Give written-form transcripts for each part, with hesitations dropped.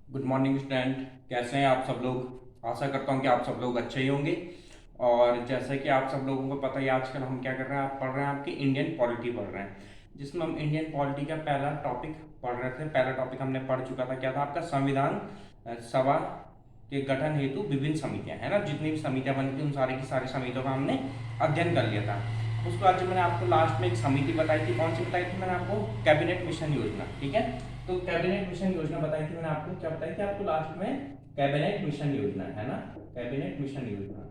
Good morning student. कैसे हैं आप सब लोग? आशा करता हूं कि आप सब लोग अच्छे ही होंगे। और जैसे कि आप सब लोगों को पता ही आजकल हम क्या कर रहे हैं, आप पढ़ रहे हैं आपकी इंडियन पॉलिटी पढ़ रहे हैं, जिसमें हम इंडियन पॉलिटी का पहला टॉपिक पढ़ रहे थे। पहला टॉपिक हमने पढ़ चुका था, क्या था आपका? संविधान सभा के गठन हेतु विभिन्न समितियां, है ना। जितनी भी समितियां बनती उन सारी की सारी समितियों का हमने अध्ययन कर लिया था। उसके बाद जो मैंने आपको लास्ट में एक समिति बताई थी, कौन सी बताई थी मैंने आपको? कैबिनेट मिशन योजना, ठीक है। तो कैबिनेट मिशन योजना बताई थी मैंने आपको, क्या बताई थी आपको लास्ट में? कैबिनेट मिशन योजना, है ना। कैबिनेट मिशन योजना,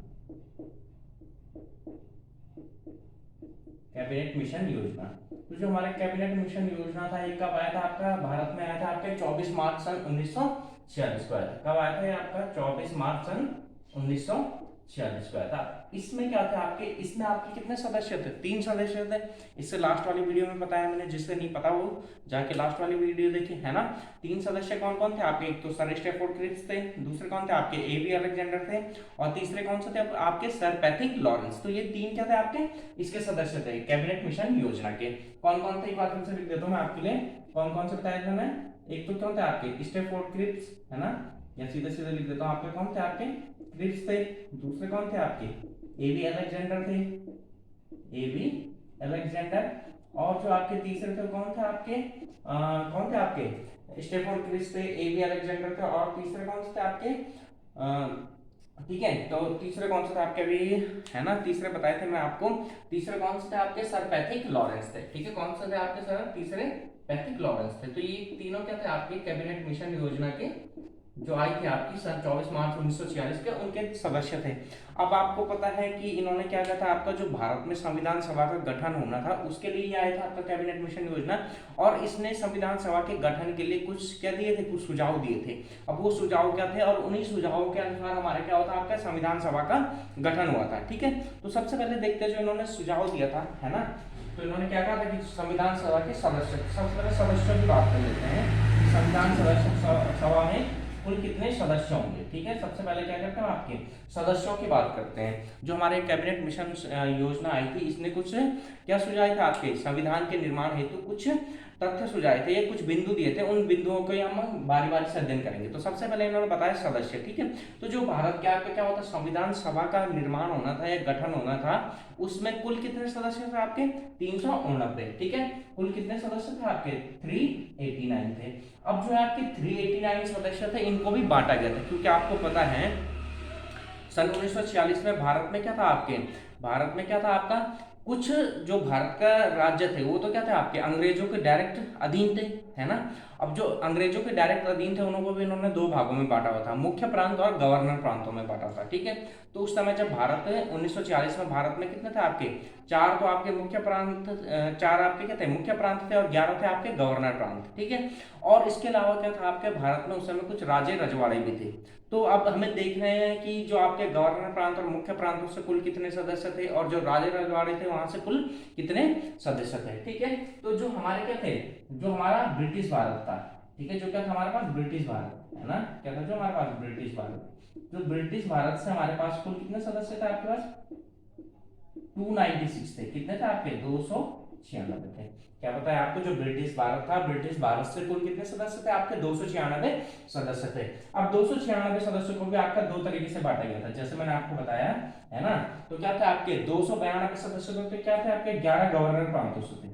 कैबिनेट मिशन योजना। तो जो हमारा कैबिनेट मिशन योजना था, ये कब आया था आपका? भारत में आया था आपके 24 मार्च सन 1946 को आया था। कब आया था ये आपका? 24 मार्च सन 1946 को आया था। इसमें क्या था आपके? इसमें आपके कितने सदस्य थे? 3 सदस्य थे। इससे लास्ट वाली वीडियो में बताया मैंने, जिससे नहीं पता वो जाके लास्ट वाली वीडियो देखे, है ना। 3 सदस्य कौन कौन थे आपके? एक तो सर स्टैफोर्ड क्रिप्स थे, दूसरे कौन थे आपके? एबी अलेक्जेंडर थे, और तीसरे कौन से थे आपके? Sir Patrick Lawrence. तो ये 3 क्या थे आपके? इसके सदस्य थे कैबिनेट मिशन योजना के। कौन कौन थे एक बार फिर से लिख देता हूं मैं आपके लिए। कौन कौन से बताया था मैंने? एक तो कौन थे आपके? स्टैफोर्ड क्रिप्स, है ना, या सीधे सीधे लिख देता हूं आपके। कौन थे आपके? क्रिप्स थे। दूसरे कौन थे आपके? एबी अलेक्जेंडर थे, एबी अलेक्जेंडर। और जो आपके तीसरे थे कौन थे आपके? कौन थे आपके? स्टेफोर्ड क्रिप्स थे, एबी अलेक्जेंडर थे, और तीसरे कौन से थे आपके? ठीक है, तो तीसरे कौन से थे आपके अभी, है ना। तीसरे बताए थे मैं आपको। तीसरे कौन से थे आपके? सर पैट्रिक लॉरेंस थे, ठीक है। कौन से थे आपके सर? तीसरे पैट्रिक लॉरेंस थे। तो ये तीनों क्या थे आपके? कैबिनेट मिशन योजना के जो आई थी आपकी सन 24 मार्च 1946 के, उनके सदस्य थे। अब आपको पता है कि इन्होंने क्या किया था, आपका जो भारत में संविधान सभा का गठन होना था उसके लिए ये आया था आपका कैबिनेट मिशन योजना। और इसने संविधान सभा के गठन के लिए कुछ क्या दिए थे? कुछ सुझाव दिए थे। अब वो सुझाव क्या थे, और उन्हीं सुझावों के अनुसार हमारा क्या होता आपका संविधान सभा का गठन हुआ था, ठीक है। तो सबसे पहले देखते हैं जो इन्होंने सुझाव दिया था, है ना। तो इन्होंने क्या कहा था कि संविधान सभा के सदस्य, सबसे पहले सदस्यों की बात कर लेते हैं। संविधान सभा में कुल कितने सदस्य होंगे, ठीक है। सबसे पहले क्या करते हैं आपके सदस्यों की बात करते हैं। जो हमारे कैबिनेट मिशन योजना आई थी, इसने कुछ क्या सुझाए थे आपके? संविधान के निर्माण हेतु कुछ तथ्य सुझाए थे, ये कुछ बिंदु दिए थे। उन बिंदुओं को हम बारी बारी से अध्ययन करेंगे। तो सबसे पहले इन्होंने बताया सदस्य, ठीक है। तो जो भारत के आपके क्या होता है, संविधान सभा का निर्माण होना था या गठन होना था, उसमें कुल कितने सदस्य थे आपके? 389, ठीक है। कुल कितने सदस्य थे आपके? 389 थे। अब जो है आपके 389 सदस्य थे, इनको भी बांटा गया था, क्योंकि आपको पता है सन 1946 में भारत में क्या था आपके? भारत में क्या था आपका? कुछ जो भारत का राज्य थे वो तो क्या थे आपके? अंग्रेजों के डायरेक्ट अधीन थे, है ना। अब जो अंग्रेजों के डायरेक्ट अधीन थे उनको भी इन्होंने 2 भागों में बांटा हुआ था, मुख्य प्रांत और गवर्नर प्रांतों में बांटा था, ठीक है। तो उस समय जब भारत 1946 में भारत में कितने थे आपके? 4 तो आपके मुख्य प्रांत, 4 आपके क्या थे? मुख्य प्रांत थे, और 11 थे आपके गवर्नर प्रांत, ठीक है। और इसके अलावा क्या था आपके भारत में उस समय? कुछ राजे रजवाड़े भी थे। तो अब हमें देख रहे हैं कि जो आपके गवर्नर प्रांत और मुख्य प्रांतों से कुल कितने सदस्य थे, और जो राजे रजवाड़े थे वहां से कुल कितने सदस्य थे, ठीक है। तो जो हमारे क्या थे, जो हमारा ब्रिटिश भारत था, ठीक है, जो क्या था हमारे पास? ब्रिटिश भारत, है ना। क्या था जो हमारे पास? ब्रिटिश भारत। जो ब्रिटिश भारत से हमारे पास कुल कितने सदस्य थे आपके पास? 296 थे। कितने थे आपके? 296 थे। क्या बताया आपको? जो ब्रिटिश भारत था, ब्रिटिश भारत से कुल कितने सदस्य थे आपके? 296 सदस्य थे। अब 296 सदस्यों को भी आपका 2 तरीके से बांटा गया था, जैसे मैंने आपको बताया, है ना। तो क्या थे आपके? 292 सदस्य थे, क्या थे आपके? 11 गवर्नर प्रांतों से थे,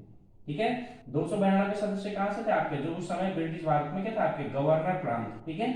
ठीक है। 292 सदस्य कहां से थे आपके? जो उस समय ब्रिटिश भारत में क्या था आपके? गवर्नर प्रांत, ठीक है,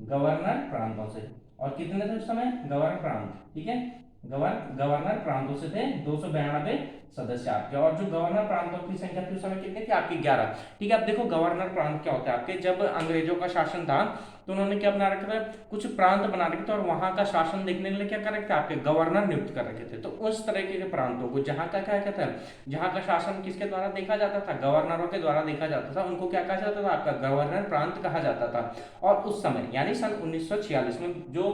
गवर्नर प्रांतों से। और कितने थे उस समय? गवर्नर प्रांत, ठीक है, गवर्नर प्रांतों से थे 292 सदस्य आपके। और जो गवर्नर प्रांतों की संख्या थी उस समय कितनी थी आपकी? 11, ठीक है। अब देखो गवर्नर प्रांत क्या होता है आपके? जब अंग्रेजों का शासन था तो उन्होंने क्या बना रखा था? कुछ प्रांत बना रखे थे, और वहां का शासन देखने के लिए क्या कर रखे थे आपके? गवर्नर नियुक्त कर रखे थे। तो उस तरह के प्रांतों को, जहां का क्या कहता है, जहां का शासन किसके द्वारा देखा जाता था? गवर्नरों के द्वारा देखा जाता था, उनको क्या कहा जाता था? आपका गवर्नर प्रांत कहा जाता था। और उस समय यानी सन 1946 में जो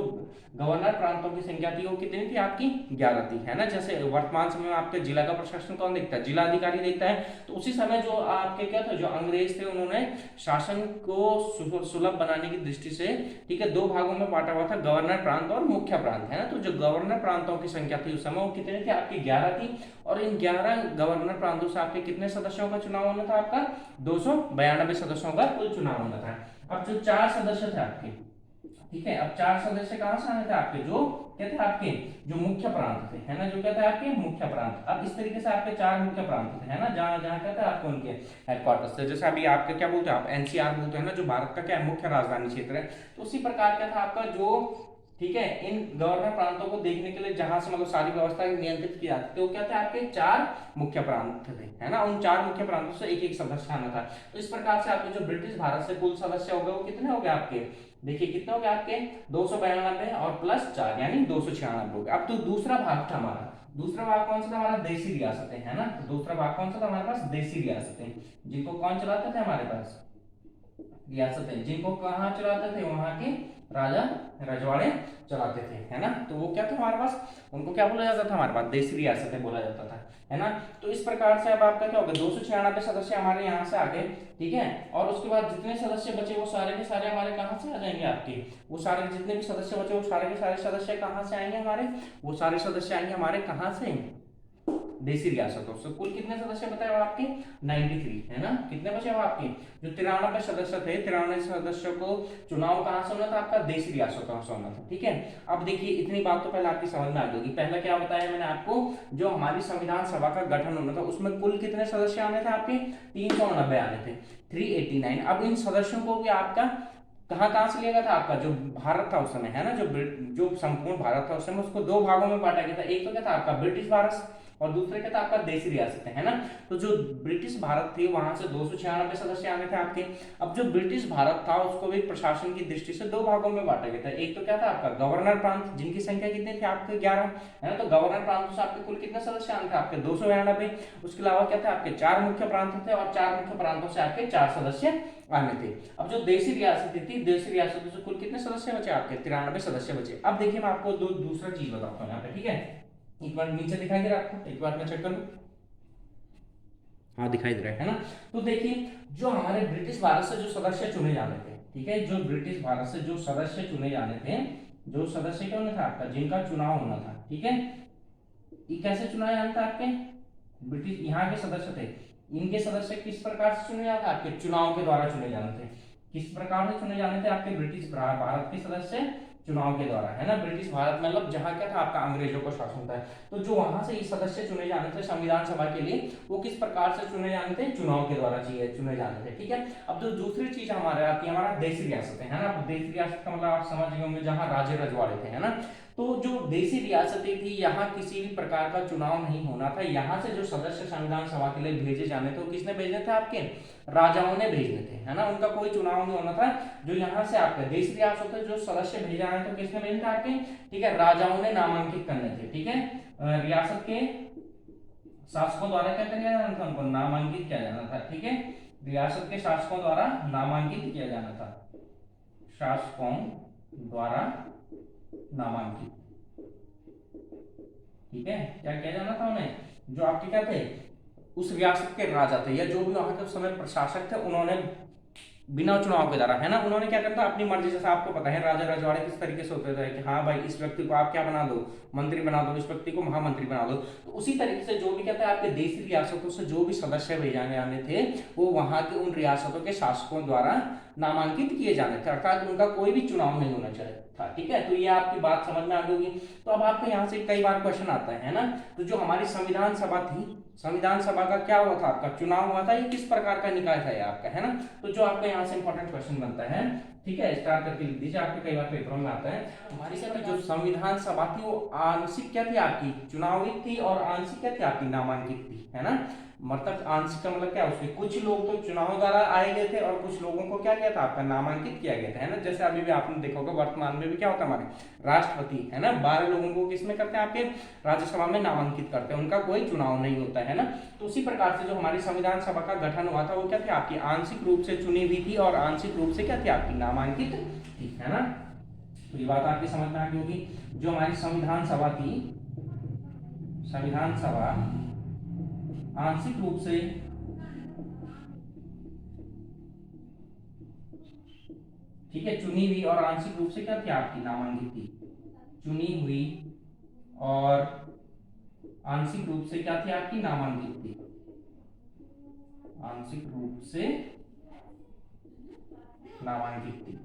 गवर्नर प्रांतों की संख्या थी वो कितनी थी आपकी? 11 थी, है ना। जैसे वर्तमान समय में आपके जिला का प्रशासन कौन देखता है? जिलाधिकारी देखता है। तो उसी समय जो आपके क्या था, जो अंग्रेज थे, उन्होंने शासन को सुलभ बनाने की दृष्टि से, ठीक है, दो भागों में बांटा हुआ था, गवर्नर प्रांत और मुख्य प्रांत, है ना। तो जो गवर्नर प्रांतों की संख्या थी उस समय वो कितने थे आपकी? 11 थी। और इन 11 गवर्नर प्रांतों से आपके कितने सदस्यों का चुनाव होना था? आपका 292 सदस्यों का कुल चुनाव होना था। अब जो 4 सदस्य थे आपके, ठीक है, अब 4 सदस्य कहां से आने थे आपके? जो क्या थे आपके? जो मुख्य प्रांत थे, है ना, जो क्या थे आपके? मुख्य प्रांत। अब इस तरीके से आपके 4 मुख्य प्रांत थे, है ना, जहां जहां क्या था आपके उनके हेडक्वार्टर्स थे। जैसे अभी आपके क्या बोलते हैं आप? एनसीआर बोलते हैं ना, जो भारत का क्या है? मुख्य राजधानी क्षेत्र है। तो उसी प्रकार क्या था आपका जो, ठीक है, इन गवर्नर प्रांतों को देखने के लिए जहां से मतलब सारी व्यवस्था नियंत्रित की जाती थी, वो क्या थे आपके? 4 मुख्य प्रांत थे, है ना। उन 4 मुख्य प्रांतों से एक एक सदस्य आना था। तो इस प्रकार से आपके जो ब्रिटिश भारत से कुल सदस्य हो गए वो कितने हो गए आपके? देखिए कितने हो गए आपके? 292 और प्लस 4 यानी 296 हो गए। अब तो दूसरा भाग था हमारा, दूसरा भाग कौन सा था हमारा? देशी रियासतें, है ना। तो दूसरा भाग कौन सा था हमारे पास? देशी रियासतें, जिनको कौन चलाते थे हमारे पास? रियासतें, जिनको कहाँ चलाते थे? वहां के राजा रजवाड़े चलाते थे, है ना। तो वो क्या था हमारे पास? उनको क्या बोला जाता था हमारे पास? देशी रियासतें बोला जाता था, है ना। तो इस प्रकार से अब आपका क्या होगा? 296 सदस्य हमारे यहाँ से आ गए, ठीक है। और उसके बाद जितने सदस्य बचे वो सारे के सारे हमारे कहाँ से आ जाएंगे आपके? वो सारे जितने भी सदस्य बचे वो सारे के सारे सदस्य कहाँ से आएंगे हमारे? वो सारे सदस्य आएंगे हमारे कहाँ से? देशी रियासतों से। कुल कितने सदस्य बताए आपके? 93, है ना। कितने बचे आपके? जो 93 सदस्य थे, 93 सदस्यों को चुनाव कहां से होना था आपका? देशी रियासतों से होना था, ठीक है। अब देखिए इतनी बात तो पहले आपकी समझ में आ गई। पहला क्या बताया मैंने आपको? जो हमारी संविधान सभा का गठन होना था उसमें कुल कितने सदस्य आने थे आपके? 390 आने थे, 389। अब इन सदस्यों को भी आपका कहाँ कहाँ से लिया गया था? आपका जो भारत था उस समय, है ना, जो संपूर्ण भारत था उस समय, उसको दो भागों में बांटा गया था। एक तो क्या था आपका? ब्रिटिश भारत, और दूसरे क्या था आपका? देशी रियासतें, है ना। तो जो ब्रिटिश भारत थी वहां से 296 सदस्य आने थे आपके। अब जो ब्रिटिश भारत था उसको भी प्रशासन की दृष्टि से दो भागों में बांटा गया था। एक तो क्या था आपका? गवर्नर प्रांत, जिनकी संख्या कितनी थी आपके? 11, है ना। तो गवर्नर प्रांत से आपके कुल कितने सदस्य आने थे आपके? 292। उसके अलावा क्या था आपके? 4 मुख्य प्रांत थे, और 4 मुख्य प्रांतों से आपके 4 सदस्य आने थे। अब जो देशी रियासतें थी, देशी रियासतों से कुल कितने सदस्य बचे आपके? 93 सदस्य बचे। अब देखिए मैं आपको दूसरा चीज बताता हूँ यहाँ पे, ठीक है। एक बार नीचे दिखाई दे रहा है आपको? एक बार मैं चेक कर लूं। हाँ दिखाई दे रहा है ना। तो देखिए जो हमारे ब्रिटिश भारत से जो सदस्य चुने जाने थे, ठीक है, जो ब्रिटिश भारत से जो सदस्य चुने जाने थे, जो सदस्य क्या होना था आपका? जिनका चुनाव होना था, ठीक है। ये कैसे चुना जाना था आपके? ब्रिटिश यहाँ के सदस्य थे, इनके सदस्य किस प्रकार से चुने जाते? आपके चुनाव के द्वारा चुने जाने थे। किस प्रकार से चुने जाने थे आपके ब्रिटिश भारत के सदस्य? चुनाव के द्वारा, है ना। ब्रिटिश भारत मतलब जहां क्या था आपका? अंग्रेजों का शासन था। तो जो वहां से ये सदस्य चुने जाने थे संविधान सभा के लिए, वो किस प्रकार से चुने जाने थे? चुनाव के द्वारा चुने जाने थे, ठीक है। अब जो दूसरी चीज हमारे आती है, हमारा देशी रियासत है ना। देशी रियासत का मतलब आप समझ गए होंगे जहां राजे रजवाड़े थे, है ना। तो जो देशी रियासतें थी, यहाँ किसी भी प्रकार का चुनाव नहीं होना था। यहाँ से जो सदस्य संविधान सभा के लिए भेजे जाने थे वो किसने भेजने थे आपके? राजाओं ने भेजने थे, है ना। उनका कोई चुनाव नहीं होना था। जो यहाँ से आपके देशी रियासत जो सदस्य भेजे जाने थे किसने भेजने थे आपके? ठीक है, राजाओं ने नामांकित करने थे, ठीक है। रियासत के शासकों द्वारा क्या किया जाना था? उनको नामांकित किया जाना था, ठीक है। रियासत के शासकों द्वारा नामांकित किया जाना था, शासकों द्वारा नामांकित, ठीक है। क्या किया जाना था उन्हें? जो आपके क्या थे? उस रियासत के राजा थे या जो भी वहां के उस समय प्रशासक थे, उन्होंने बिना चुनाव के द्वारा, है ना, उन्होंने क्या करता? अपनी मर्जी, जैसा आपको पता है राजा रजवाड़े किस तरीके से होते थे कि हाँ भाई इस व्यक्ति को आप क्या बना दो? मंत्री बना दो, इस व्यक्ति को महामंत्री बना दो। तो उसी तरीके से जो भी कहता है आपके देशी रियासतों से जो भी सदस्य भेजाने आने थे, वो वहां के उन रियासतों के शासकों द्वारा नामांकित किए जाने थे, अर्थात उनका कोई भी चुनाव नहीं होना चाहिए था, ठीक है। तो ये आपकी बात समझ में आ गई होगी। तो अब आपके यहाँ से कई बार क्वेश्चन आता है ना। तो जो हमारी संविधान सभा थी, संविधान सभा का क्या हुआ था? आपका चुनाव हुआ था। ये किस प्रकार का निकाय था ये आपका, है ना। तो जो आपका यहाँ से इंपॉर्टेंट क्वेश्चन बनता है, ठीक है, स्टार्ट करके लिख दीजिए, आपके कई बार पेपरों में आता है। हमारी क्या थी? जो संविधान सभा थी वो आंशिक क्या थी आपकी? चुनावित थी, और आंशिक क्या थी आपकी? नामांकित थी, है ना। मतलब आंशिक का मतलब क्या? उसके कुछ लोग तो चुनाव द्वारा आए गए थे, और कुछ लोगों को क्या किया था आपका? नामांकित किया गया था, है ना। जैसे अभी भी आपने देखा होगा वर्तमान में भी क्या होता है हमारे राष्ट्रपति, है ना, 12 लोगों को किसमें करते हैं? आपके राज्यसभा में नामांकित करते हैं, उनका कोई चुनाव नहीं होता है ना। तो उसी प्रकार से जो हमारी संविधान सभा का गठन हुआ था वो क्या थी आपकी? आंशिक रूप से चुनी हुई थी, और आंशिक रूप से क्या थी आपकी? नामांकित थी, है ना। तो ये बात आपकी समझ में आ गई होगी। जो हमारी संविधान सभा थी, संविधान सभा आंशिक रूप से, ठीक है, चुनी हुई और आंशिक रूप से क्या थी आपकी, नामांकित थी, चुनी हुई और आंशिक रूप से क्या थी आपकी, नामांकित थी, आंशिक रूप से नामांकित थी।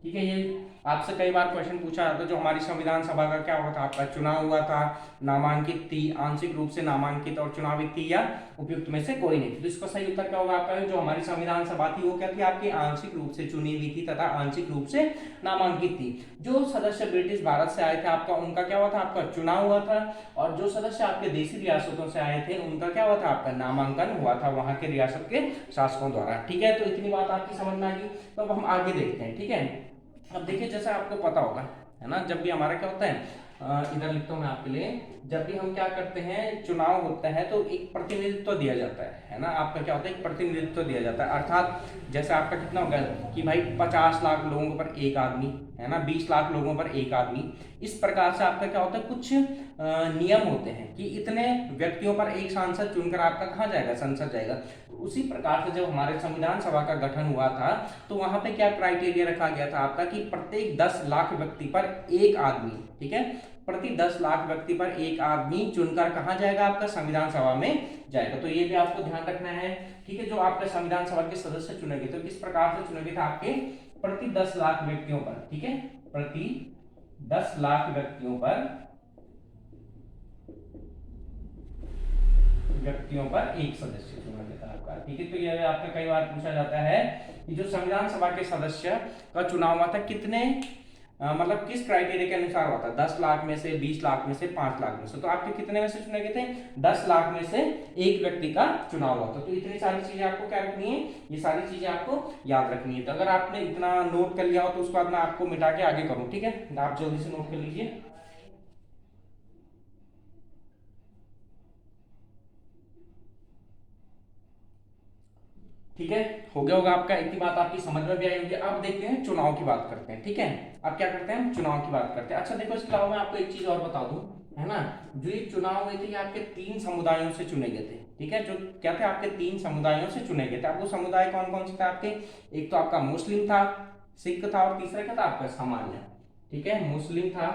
ठीक है, ये आपसे कई बार क्वेश्चन पूछा जाता है, जो हमारी संविधान सभा का क्या हुआ था, आपका चुनाव हुआ था, नामांकित थी, आंशिक रूप से नामांकित और चुनावित थी, या उपयुक्त में से कोई नहीं थी। तो इसका सही उत्तर क्या होगा आपका, जो हमारी संविधान सभा थी वो क्या थी आपकी, आंशिक रूप से चुनी हुई थी तथा आंशिक रूप से नामांकित थी। जो सदस्य ब्रिटिश भारत से आए थे आपका, उनका क्या हुआ था, आपका चुनाव हुआ था, और जो सदस्य आपके देशी रियासतों से आए थे उनका क्या हुआ था, आपका नामांकन हुआ था वहां के रियासत के शासकों द्वारा। ठीक है, तो इतनी बात आपकी समझ में आ गई। तो अब हम आगे देखते हैं। ठीक है, अब देखिए जैसा आपको पता होगा, है ना, जब भी हमारा क्या होता है, इधर लिखता हूं मैं आपके लिए, जब भी हम क्या करते हैं, चुनाव होता है तो एक प्रतिनिधित्व दिया जाता है ना, आपका क्या होता है, एक प्रतिनिधित्व दिया जाता है। अर्थात जैसे आपका कितना होगा कि भाई 50 लाख लोगों पर एक आदमी, है ना, 20 लाख लोगों पर एक आदमी, इस प्रकार से आपका क्या होता है, कुछ नियम होते हैं कि इतने व्यक्तियों पर एक सांसद चुनकर आपका कहाँ जाएगा, संसद जाएगा। तो उसी प्रकार से जब हमारे संविधान सभा का गठन हुआ था तो वहां पे क्या क्राइटेरिया रखा गया था आपका, कि प्रत्येक 10 लाख व्यक्ति पर एक आदमी, ठीक है, प्रति 10 लाख व्यक्ति पर एक आदमी चुनकर कहाँ जाएगा, आपका संविधान सभा में जाएगा। तो ये भी आपको ध्यान रखना है। ठीक है, जो आपके संविधान सभा के सदस्य चुने गए थे किस प्रकार से चुने गए थे, आपके प्रति 10 लाख व्यक्तियों पर, ठीक है, प्रति 10 लाख व्यक्तियों पर एक सदस्य चुना गया था आपका। ठीक है, तो यह आपका कई बार पूछा जाता है कि जो संविधान सभा के सदस्य का चुनाव हुआ था कितने मतलब किस क्राइटेरिया के अनुसार हुआ था, 10 लाख में से, 20 लाख में से, 5 लाख में से। तो आपके कितने में से चुने गए थे, 10 लाख में से एक व्यक्ति का चुनाव हुआ था। तो इतनी सारी चीजें आपको क्या रखनी है, ये सारी चीजें आपको याद रखनी है। तो अगर आपने इतना नोट कर लिया हो तो उसके बाद मैं आपको मिटा के आगे करूँ। ठीक है, आप जल्दी से नोट कर लीजिए। ठीक है, हो गया होगा आपका, इतनी बात आपकी समझ में भी आई होगी। अब देखते हैं चुनाव की बात करते हैं। ठीक है, अब क्या करते हैं, चुनाव की बात करते हैं। अच्छा देखो, इसके अलावा मैं आपको एक चीज और बता दूं, है ना, जो ये चुनाव हुए थे ये आपके 3 समुदायों से चुने गए थे। ठीक है, जो क्या थे, आपके 3 समुदायों से चुने गए थे। अब वो समुदाय कौन कौन से थे आपके, एक तो आपका मुस्लिम था, सिख था, और तीसरा क्या था आपका, सामान्य। ठीक है, मुस्लिम था,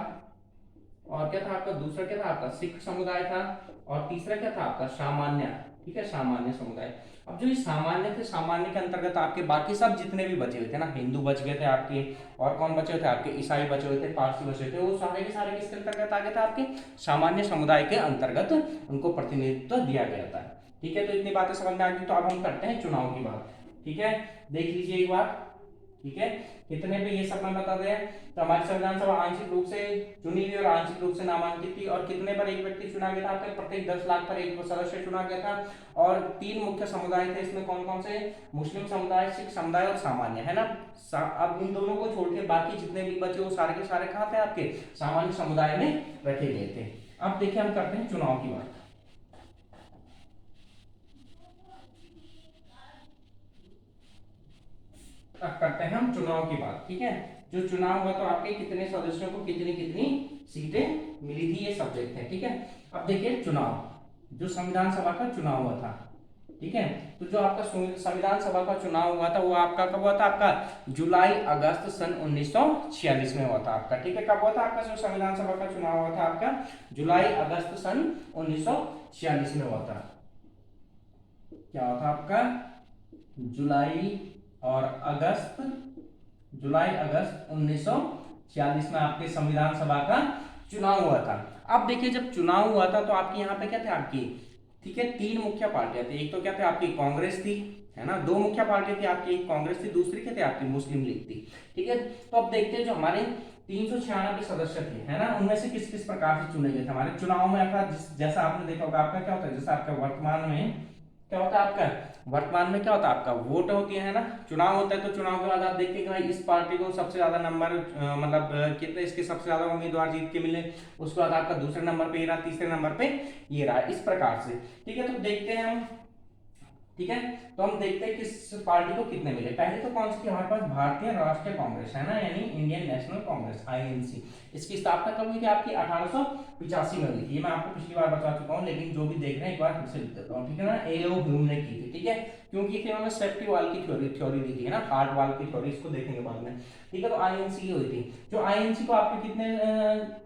और क्या था आपका दूसरा, क्या था आपका सिख समुदाय था, और तीसरा क्या था आपका सामान्य। ठीक है, सामान्य समुदाय। अब जो ये सामान्य थे, सामान्य के अंतर्गत आपके बाकी सब जितने भी बचे हुए थे ना, हिंदू बच गए थे आपके, और कौन बचे हुए थे आपके, ईसाई बचे हुए थे, पारसी बचे हुए थे, वो सारे के सारे किसके अंतर्गत आ गए थे, आपके सामान्य समुदाय के अंतर्गत उनको प्रतिनिधित्व दिया गया था। ठीक है, तो इतनी बातें समझ में आ गई। तो अब हम करते हैं चुनाव की बात। ठीक है, देख लीजिए एक बार। ठीक है, कितने पे ये सब मैं बता दें, तो हमारी संविधान सभा आंशिक रूप से चुनी हुई और आंशिक रूप से नामांकित थी, और कितने पर एक व्यक्ति चुना गया था, आपके प्रत्येक 10 लाख पर एक सदस्य चुना गया था। और 3 मुख्य समुदाय थे इसमें, कौन कौन से, मुस्लिम समुदाय, सिख समुदाय और सामान्य, है ना। अब इन दोनों को छोड़ के बाकी जितने भी बचे वो सारे के सारे कहाँ थे, आपके सामान्य समुदाय में रखे गए थे। अब देखिए हम करते हैं चुनाव की बात। अब करते हैं हम चुनाव की बात। ठीक है, जो चुनाव हुआ तो आपके कितने सदस्यों को कितनी कितनी सीटें मिली थी, ये सब देखते हैं। ठीक है, अब देखिए चुनाव, जो संविधान सभा का चुनाव हुआ था। ठीक है, तो जो आपका संविधान सभा का चुनाव हुआ था वो आपका कब हुआ था, आपका जुलाई अगस्त सन 1946 में हुआ था आपका। ठीक है, कब हुआ था आपका जो संविधान सभा का चुनाव हुआ था, आपका जुलाई अगस्त सन 1946 में हुआ था। क्या हुआ था आपका, जुलाई अगस्त 1946 में आपके संविधान सभा का चुनाव हुआ था। अब देखिए जब चुनाव हुआ था तो आपके यहाँ पे क्या थे आपकी, ठीक है, 3 मुख्य पार्टियां थी। एक तो क्या थे आपकी कांग्रेस थी, है ना, 2 मुख्य पार्टी थी आपकी, एक कांग्रेस थी, दूसरी क्या थी आपकी मुस्लिम लीग थी। ठीक है, तो अब देखते हैं जो हमारे 396 सदस्य थे, है ना, उनमें से किस किस प्रकार से चुने गए थे हमारे चुनाव में। जैसा आपने देखा होगा आपका क्या होता है, जैसा आपका वर्तमान में क्या होता है, आपका वर्तमान में क्या होता है, आपका वोट होती है ना, चुनाव होता है। तो चुनाव के बाद आप देखते हैं कि भाई इस पार्टी को सबसे ज्यादा नंबर मतलब कितने इसके सबसे ज्यादा उम्मीदवार जीत के मिले, उसके बाद आपका दूसरे नंबर पे ये रहा, तीसरे नंबर पे ये रहा, इस प्रकार से। ठीक है, तो देखते हैं हम ठीक है। तो हम देखते हैं किस पार्टी को कितने मिले। पहले तो कौन सी थी हमारे पास, भारतीय राष्ट्रीय कांग्रेस है ना, यानी इंडियन नेशनल कांग्रेस, आईएनसी। इसकी स्थापना कब हुई थी आपकी, 1885 में हुई थी। ये मैं आपको पिछली बार बता चुका हूँ, लेकिन जो भी देख रहे हैं एक बार फिर से लिख देता हूँ, ठीक है ना। एओ ह्यूम ने की थी, ठीक है, क्योंकि फिर उन्होंने सेफ्टी वाल की थ्योरी दी थी, है ना, हार्ट वाल की थ्योरी, इसको देखेंगे बाद में, ठीक है। तो आईएनसी हुई थी। जो आईएनसी को आपके कितने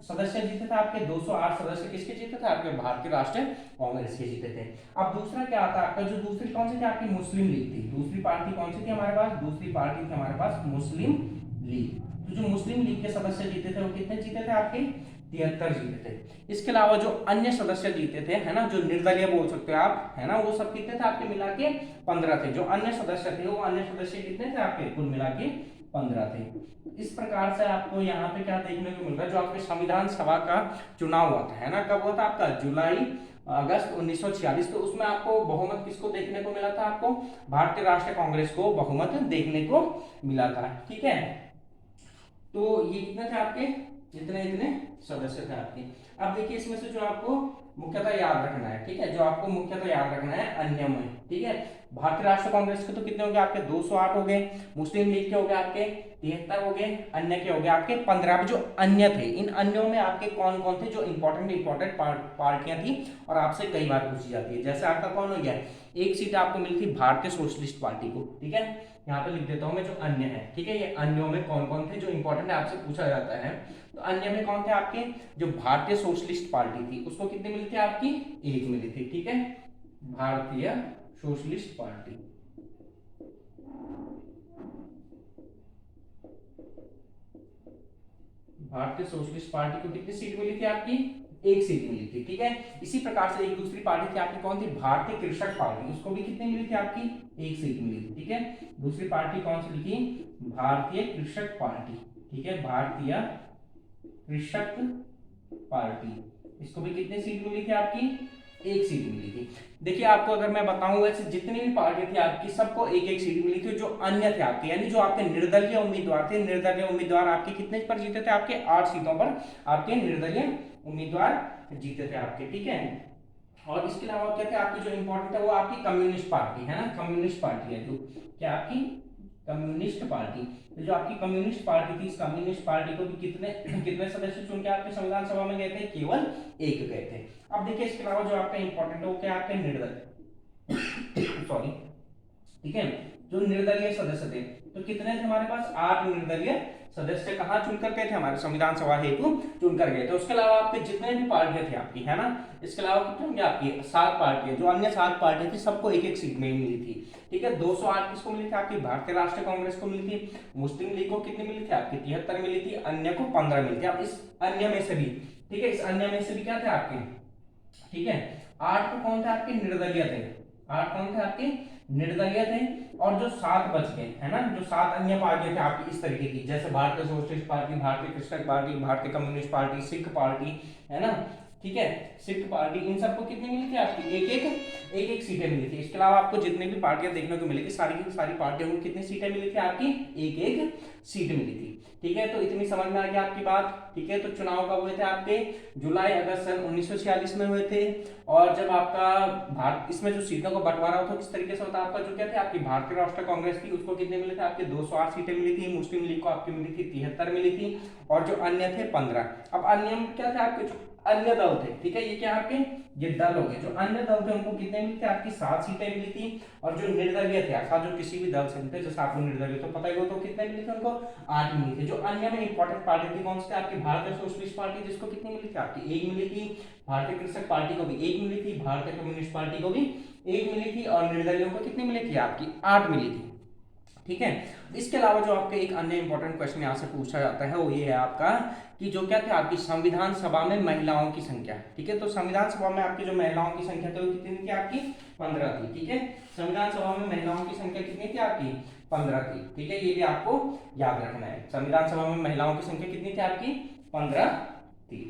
सदस्य जीते थे, आपके 208 सदस्य किसके जीते थे, आपके भारतीय राष्ट्रीय कांग्रेस के जीते थे। अब दूसरा क्या आता है आपका, जो दूसरी कौन सी थी आपकी, मुस्लिम लीग थी। दूसरी पार्टी कौन सी थी हमारे पास, दूसरी पार्टी थी हमारे पास मुस्लिम लीग। तो जो मुस्लिम लीग के सदस्य जीते थे वो कितने जीते थे आपके, 73 जीते थे। इसके अलावा जो अन्य सदस्य जीते थे, है ना, जो निर्दलीय बोल सकते हो आप, है ना, वो सब कितने थे आपके मिला के 15 थे। जो अन्य सदस्य थे वो अन्य सदस्य कितने थे आपके, कुल मिला के 15 थे। इस प्रकार से आपको यहाँ पे क्या देखने को मिल रहा है, जो आपके संविधान सभा का चुनाव हुआ था, है ना, कब हुआ था आपका, जुलाई अगस्त 1946। तो उसमें आपको बहुमत किसको देखने को मिला था, आपको भारतीय राष्ट्रीय कांग्रेस को बहुमत देखने को मिला था, ठीक है। तो ये कितने थे आपके, इतने इतने सदस्य थे आपके। अब देखिए इसमें से जो आपको मुख्यतः याद रखना है, ठीक है, जो आपको मुख्यतः याद रखना है अन्य में, ठीक है। भारतीय राष्ट्रीय कांग्रेस के तो कितने हो गए आपके, 208 हो गए। मुस्लिम लीग के हो गए आपके 73 हो गए। अन्य के हो गए आपके 15। जो अन्य थे, इन अन्यों में आपके कौन कौन थे, जो इंपॉर्टेंट पार्टियां थी और आपसे कई बार पूछी जाती है। जैसे आपका कौन हो गया, एक सीट आपको मिली थी भारतीय सोशलिस्ट पार्टी को, ठीक है, यहाँ पे लिख देता हूं मैं जो अन्य है, ठीक है। ये अन्यों में कौन कौन थे जो इंपॉर्टेंट है, आपसे पूछा जाता है। तो अन्य में कौन थे आपके, जो भारतीय सोशलिस्ट पार्टी थी उसको कितनी मिली थी आपकी, एक मिली थी, ठीक है, भारतीय सोशलिस्ट पार्टी। भारतीय सोशलिस्ट पार्टी को कितनी सीट मिली थी आपकी, एक सीट मिली थी, ठीक है। इसी प्रकार से एक दूसरी पार्टी थी आपकी, कौन थी, भारतीय कृषक पार्टी, उसको भी कितनी मिली थी आपकी, एक सीट मिली थी, ठीक है। दूसरी पार्टी कौन सी लिखी, भारतीय कृषक पार्टी, ठीक है, भारतीय कृषक पार्टी, इसको भी कितनी सीट मिली थी आपकी, एक सीट मिली थी। देखिए आपको अगर मैं बताऊं, वैसे जितनी भी पार्टी थी आपकी सबको एक एक सीट मिली थी। जो अन्य थे आपके, यानी जो आपके निर्दलीय उम्मीदवार थे, निर्दलीय उम्मीदवार आपके कितने पर जीते थे, आपके 8 सीटों पर आपके निर्दलीय उम्मीदवार जीते थे आपके, ठीक है। और इसके अलावा क्या थे आपकी, जो इंपॉर्टेंट है वो आपकी कम्युनिस्ट पार्टी है ना, कम्युनिस्ट पार्टी है जो क्या आपकी कम्युनिस्ट पार्टी। तो जो आपकी कम्युनिस्ट पार्टी थी, इस कम्युनिस्ट पार्टी को भी कितने कितने सदस्य चुन के आपके संविधान सभा में गए थे, केवल एक गए थे। अब देखिए इसके अलावा जो आपका इंपॉर्टेंट है वो क्या आपके निर्दलीय सॉरी, ठीक है, जो निर्दलीय सदस्य थे, तो कितने थे हमारे पास, 8 निर्दलीय सदस्य कहाँ चुनकर गए थे, हमारे संविधान सभा हेतु चुनकर गए थे। उसके अलावा आपके जितने भी पार्टियां थी आपकी, है ना, इसके अलावा कितने होंगे आपकी 7 पार्टियां। जो अन्य 7 पार्टियां थी सबको एक एक सीट में मिली थी, ठीक है। 208 किसको मिली थी आपकी, भारतीय राष्ट्रीय कांग्रेस को मिली थी। मुस्लिम लीग को कितनी मिली थी आपकी, 73 मिली थी। अन्य को 15 मिली थी। अब इस अन्य में से भी, ठीक है, इस अन्य में से भी क्या थे आपके, ठीक है, 8 तो कौन थे आपके, निर्दलीय थे। 8 कौन थे आपके, निर्दलीय थे। और जो 7 बच गए, है ना, जो 7 अन्य पार्टी थे आपकी इस तरीके की, जैसे भारतीय सोशलिस्ट पार्टी, भारतीय कृषक पार्टी, भारतीय कम्युनिस्ट पार्टी, सिख पार्टी, है ना, ठीक है, सिख पार्टी, इन सबको कितनी मिली थी आपकी, एक एक सीटें मिली थी। इसके अलावा आपको जितनी भी पार्टियां देखने को मिलेगी, सारी की सारी पार्टियों को कितनी सीटें मिली थी आपकी, एक एक सीट मिली थी, ठीक है। तो इतनी समझ में आ गई आपकी बात, ठीक है। तो चुनाव कब हुए थे आपके, जुलाई अगस्त सन 1946 में हुए थे। और जब आपका भारत, इसमें जो सीटों का बंटवारा होता है किस तरीके से होता है आपका, जो क्या थे आपकी भारतीय राष्ट्रीय कांग्रेस थी उसको कितने मिले थे आपके, 208 सीटें मिली थी। मुस्लिम लीग को आपकी मिली थी 73 मिली थी। और जो अन्य थे 15। अब अन्य में क्या थे आपके, जो अन्य दल थे, ठीक है, ये क्या आपके, ये दल हो गए। जो अन्य दल थे उनको कितने मिली थी आपकी, 7 सीटें मिली थी। और जो निर्दलीय थे, अर्थात जो किसी भी दल से थे, जैसे आपको निर्दलीय तो पता ही हो, तो कितने मिली थी उनको, 8 मिली थी। जो अन्य में इंपॉर्टेंट पार्टी थी कौन सी थी आपकी, भारतीय सोशलिस्ट पार्टी, जिसको कितनी मिली थी आपकी, 1 मिली थी। भारतीय कृषक पार्टी को भी 1 मिली थी। भारतीय कम्युनिस्ट पार्टी को भी 1 मिली थी। और निर्दलीयों को कितनी मिली थी आपकी, 8 मिली थी, ठीक है। इसके अलावा जो आपके एक अन्य इंपॉर्टेंट क्वेश्चन यहाँ से पूछा जाता है वो ये है आपका, कि जो क्या थे आपकी संविधान सभा में महिलाओं की संख्या, ठीक है। तो संविधान सभा में आपकी जो महिलाओं की संख्या थी वो कितनी थी आपकी, 15 थी, ठीक है। संविधान सभा में महिलाओं की संख्या कितनी थी आपकी, 15 थी, ठीक है। ये भी आपको याद रखना है, संविधान सभा में महिलाओं की संख्या कितनी थी आपकी, 15 थी,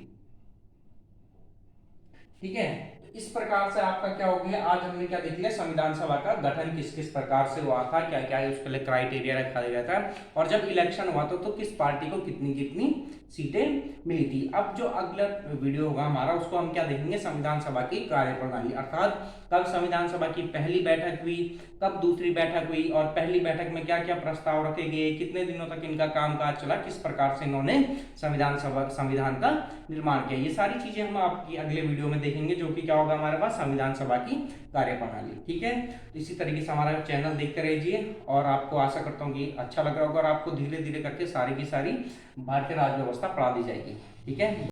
ठीक है। इस प्रकार से आपका क्या हो गया, आज हमने क्या देख लिया, संविधान सभा का गठन किस किस प्रकार से हुआ था, क्या क्या उसके लिए क्राइटेरिया रखा गया था, और जब इलेक्शन हुआ तो किस पार्टी को कितनी कितनी सीटें मिली थी। अब जो अगला वीडियो होगा हमारा, उसको हम क्या देखेंगे, संविधान सभा की कार्यप्रणाली, अर्थात कब संविधान सभा की पहली बैठक हुई, कब दूसरी बैठक हुई, और पहली बैठक में क्या क्या प्रस्ताव रखे गए, कितने दिनों तक इनका कामकाज चला, किस प्रकार से इन्होंने संविधान का निर्माण किया। ये सारी चीजें हम आपकी अगले वीडियो में देखेंगे, जो कि क्या होगा हमारे पास, संविधान सभा की कार्यप्रणाली। ठीक है, तो इसी तरीके से हमारा चैनल देखते रहिए, और आपको आशा करता हूँ कि अच्छा लग रहा होगा, और आपको धीरे धीरे करके सारी की सारी भारतीय राज्य व्यवस्था पढ़ा दी जाएगी। ठीक है।